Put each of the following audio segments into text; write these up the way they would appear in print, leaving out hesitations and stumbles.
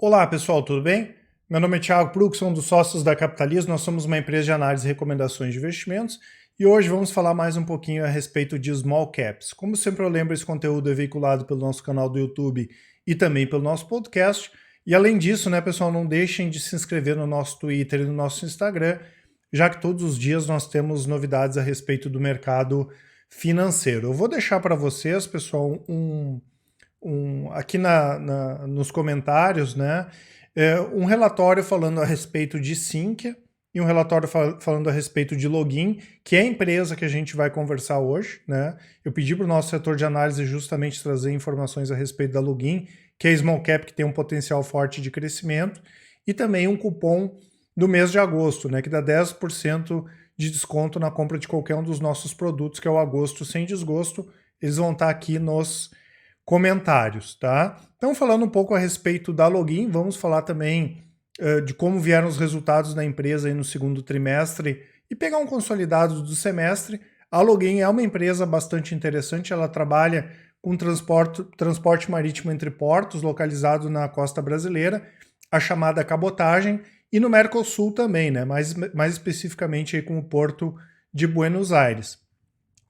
Olá pessoal, tudo bem? Meu nome é Thiago Prux, sou um dos sócios da Capitalismo, nós somos uma empresa de análise e recomendações de investimentos e hoje vamos falar mais um pouquinho a respeito de small caps. Como sempre eu lembro, esse conteúdo é veiculado pelo nosso canal do YouTube e também pelo nosso podcast. E além disso, né pessoal, não deixem de se inscrever no nosso Twitter e no nosso Instagram, já que todos os dias nós temos novidades a respeito do mercado financeiro. Eu vou deixar para vocês, pessoal, aqui nos comentários, né, um relatório falando a respeito de Sinqia e um relatório falando a respeito de Login, que é a empresa que a gente vai conversar hoje, né? Eu pedi para o nosso setor de análise justamente trazer informações a respeito da Login, que é small cap que tem um potencial forte de crescimento, e também um cupom do mês de agosto, né, que dá 10% de desconto na compra de qualquer um dos nossos produtos, que é o Agosto Sem Desgosto. Eles vão estar aqui nos comentários, tá? Então, falando um pouco a respeito da Login, vamos falar também de como vieram os resultados da empresa aí no segundo trimestre e pegar um consolidado do semestre. A Login é uma empresa bastante interessante, ela trabalha com transporte marítimo entre portos, localizado na costa brasileira, a chamada cabotagem, e no Mercosul também, né? Mais especificamente aí com o porto de Buenos Aires.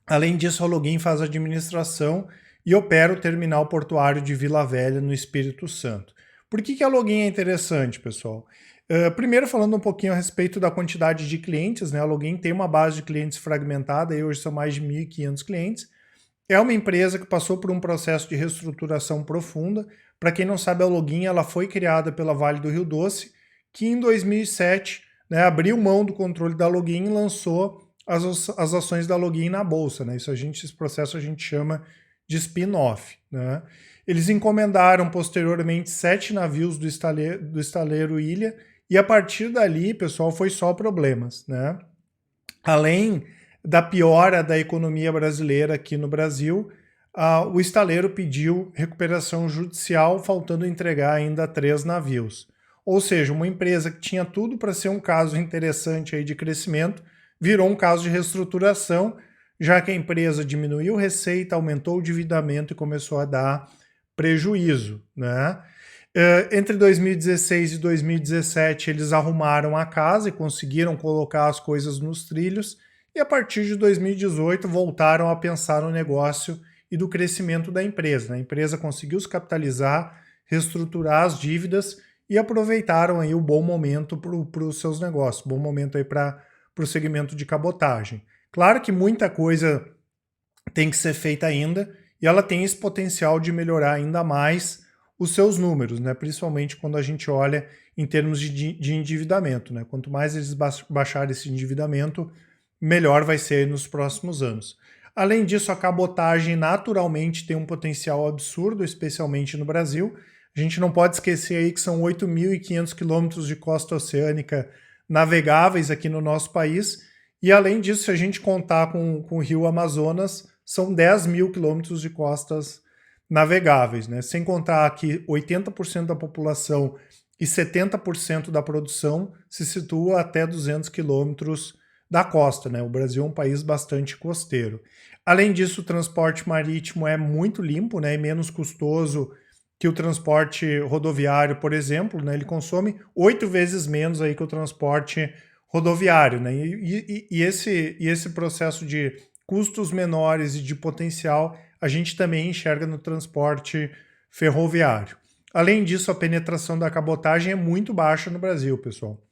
Além disso, a Login faz administração e opera o terminal portuário de Vila Velha, no Espírito Santo. Por que a Login é interessante, pessoal? Primeiro, falando um pouquinho a respeito da quantidade de clientes, né? A Login tem uma base de clientes fragmentada, e hoje são mais de 1.500 clientes. É uma empresa que passou por um processo de reestruturação profunda. Para quem não sabe, a Login ela foi criada pela Vale do Rio Doce, que em 2007, né, abriu mão do controle da Login e lançou as ações da Login na bolsa, né? Esse processo a gente chama de spin-off, né? Eles encomendaram posteriormente 7 navios do estaleiro Ilha, e a partir dali, pessoal, foi só problemas, né? Além da piora da economia brasileira aqui no Brasil, o estaleiro pediu recuperação judicial, faltando entregar ainda 3 navios. Ou seja, uma empresa que tinha tudo para ser um caso interessante aí de crescimento, virou um caso de reestruturação, já que a empresa diminuiu receita, aumentou o endividamento e começou a dar prejuízo, né? Entre 2016 e 2017, eles arrumaram a casa e conseguiram colocar as coisas nos trilhos, e a partir de 2018 voltaram a pensar no negócio e do crescimento da empresa. A empresa conseguiu se capitalizar, reestruturar as dívidas e aproveitaram aí o bom momento para os seus negócios, bom momento aí para o segmento de cabotagem. Claro que muita coisa tem que ser feita ainda, e ela tem esse potencial de melhorar ainda mais os seus números, né? Principalmente quando a gente olha em termos de endividamento, né? Quanto mais eles baixarem esse endividamento, melhor vai ser nos próximos anos. Além disso, a cabotagem naturalmente tem um potencial absurdo, especialmente no Brasil. A gente não pode esquecer aí que são 8.500 quilômetros de costa oceânica navegáveis aqui no nosso país, e além disso, se a gente contar com o rio Amazonas, são 10.000 quilômetros de costas navegáveis, né? Sem contar que 80% da população e 70% da produção se situa até 200 quilômetros da costa, né? O Brasil é um país bastante costeiro. Além disso, o transporte marítimo é muito limpo, né? E menos custoso que o transporte rodoviário, por exemplo, né? Ele consome 8 vezes menos aí que o transporte rodoviário, né? E esse processo de custos menores e de potencial a gente também enxerga no transporte ferroviário. Além disso, a penetração da cabotagem é muito baixa no Brasil, pessoal.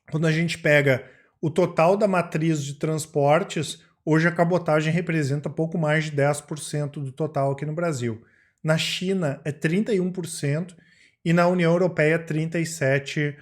Quando a gente pega o total da matriz de transportes, hoje a cabotagem representa pouco mais de 10% do total aqui no Brasil. Na China é 31% e na União Europeia 37%.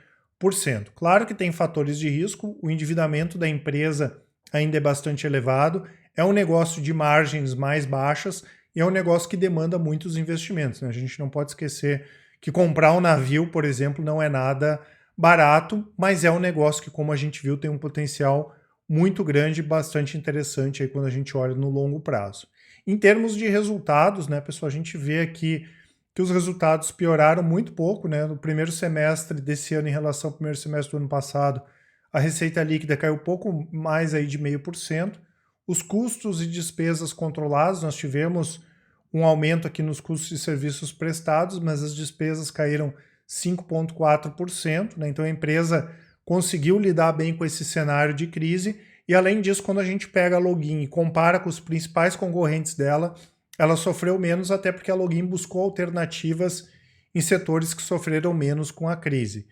Claro que tem fatores de risco, o endividamento da empresa ainda é bastante elevado, é um negócio de margens mais baixas e é um negócio que demanda muitos investimentos, né? A gente não pode esquecer que comprar um navio, por exemplo, não é nada barato, mas é um negócio que, como a gente viu, tem um potencial muito grande e bastante interessante aí quando a gente olha no longo prazo. Em termos de resultados, né, pessoal, a gente vê aqui que os resultados pioraram muito pouco, né? No primeiro semestre desse ano em relação ao primeiro semestre do ano passado, a receita líquida caiu pouco mais aí de 0,5%. Os custos e despesas controlados, nós tivemos um aumento aqui nos custos de serviços prestados, mas as despesas caíram 5,4%, né? Então a empresa conseguiu lidar bem com esse cenário de crise e, além disso, quando a gente pega a Login e compara com os principais concorrentes dela, ela sofreu menos, até porque a Login buscou alternativas em setores que sofreram menos com a crise.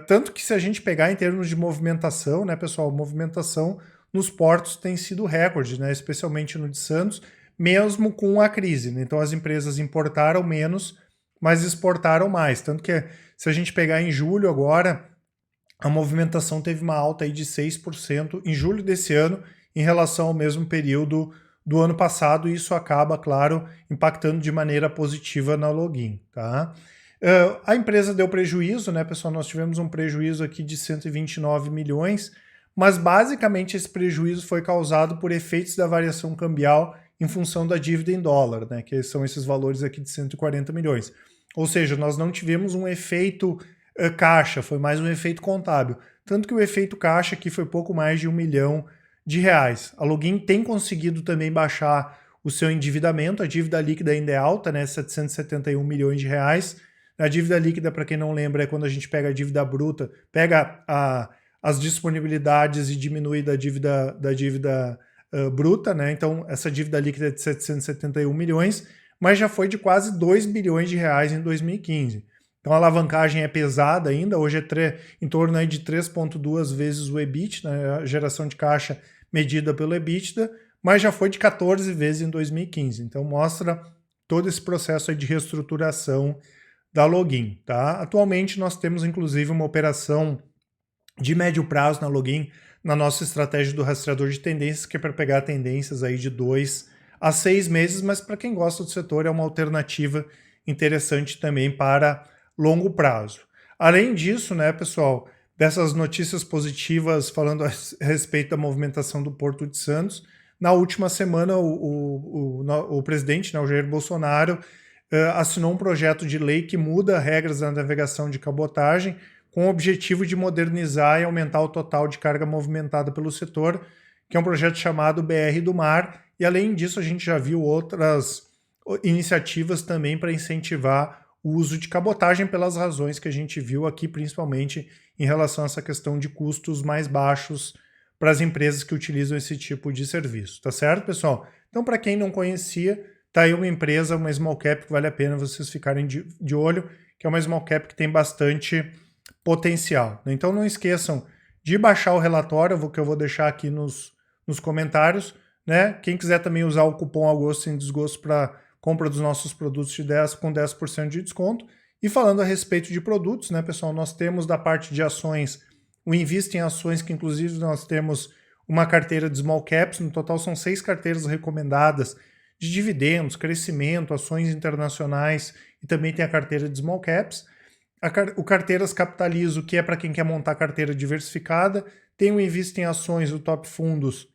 Tanto que, se a gente pegar em termos de movimentação, né, pessoal, movimentação nos portos tem sido recorde, né, especialmente no de Santos, mesmo com a crise, né? Então as empresas importaram menos, mas exportaram mais. Tanto que, se a gente pegar em julho agora, a movimentação teve uma alta aí de 6% em julho desse ano em relação ao mesmo período do ano passado, e isso acaba, claro, impactando de maneira positiva na Login, tá? A empresa deu prejuízo, né, pessoal? Nós tivemos um prejuízo aqui de 129 milhões, mas basicamente esse prejuízo foi causado por efeitos da variação cambial em função da dívida em dólar, né, que são esses valores aqui de 140 milhões. Ou seja, nós não tivemos um efeito caixa, foi mais um efeito contábil. Tanto que o efeito caixa aqui foi pouco mais de R$1 milhão. A Login tem conseguido também baixar o seu endividamento, a dívida líquida ainda é alta, né, 771 milhões de reais. A dívida líquida, para quem não lembra, é quando a gente pega a dívida bruta, pega as disponibilidades e diminui da dívida bruta, né? Então essa dívida líquida é de 771 milhões, mas já foi de quase 2 bilhões de reais em 2015. Então a alavancagem é pesada ainda, hoje é em torno aí de 3,2 vezes o EBIT, né, a geração de caixa medida pelo EBITDA, mas já foi de 14 vezes em 2015. Então mostra todo esse processo aí de reestruturação da Login, tá? Atualmente nós temos inclusive uma operação de médio prazo na Login, na nossa estratégia do rastreador de tendências, que é para pegar tendências aí de 2 a 6 meses, mas para quem gosta do setor é uma alternativa interessante também para longo prazo. Além disso, né, pessoal, dessas notícias positivas falando a respeito da movimentação do Porto de Santos, na última semana o presidente, né, o Jair Bolsonaro, assinou um projeto de lei que muda regras da navegação de cabotagem com o objetivo de modernizar e aumentar o total de carga movimentada pelo setor, que é um projeto chamado BR do Mar, e além disso a gente já viu outras iniciativas também para incentivar o uso de cabotagem pelas razões que a gente viu aqui, principalmente em relação a essa questão de custos mais baixos para as empresas que utilizam esse tipo de serviço, tá certo, pessoal? Então, para quem não conhecia, tá aí uma empresa, uma small cap que vale a pena vocês ficarem de olho, que é uma small cap que tem bastante potencial, né? Então não esqueçam de baixar o relatório, que eu vou deixar aqui nos comentários, né? Quem quiser também usar o cupom Agosto Sem Desgosto para compra dos nossos produtos com 10% de desconto. E falando a respeito de produtos, né, pessoal, nós temos da parte de ações o Invista em Ações, que inclusive nós temos uma carteira de small caps, no total são 6 carteiras recomendadas de dividendos, crescimento, ações internacionais, e também tem a carteira de small caps. O Carteiras Capitalizo, que é para quem quer montar carteira diversificada, tem o Invista em Ações, o Top Fundos,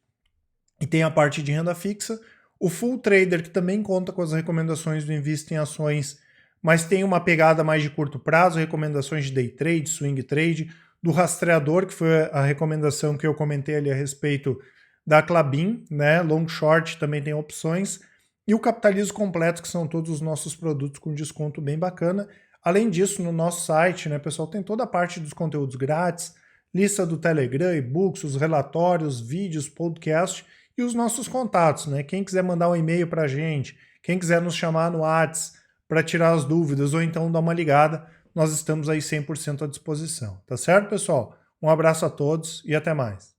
e tem a parte de renda fixa. O Full Trader, que também conta com as recomendações do Invista em Ações, mas tem uma pegada mais de curto prazo, recomendações de day trade, swing trade, do Rastreador, que foi a recomendação que eu comentei ali a respeito da Klabin, né? Long Short também tem opções, e o Capitalismo Completo, que são todos os nossos produtos com desconto bem bacana. Além disso, no nosso site, né, pessoal, tem toda a parte dos conteúdos grátis, lista do Telegram, e-books, os relatórios, vídeos, podcast e os nossos contatos, né? Quem quiser mandar um e-mail para a gente, quem quiser nos chamar no WhatsApp para tirar as dúvidas ou então dar uma ligada, nós estamos aí 100% à disposição. Tá certo, pessoal? Um abraço a todos e até mais.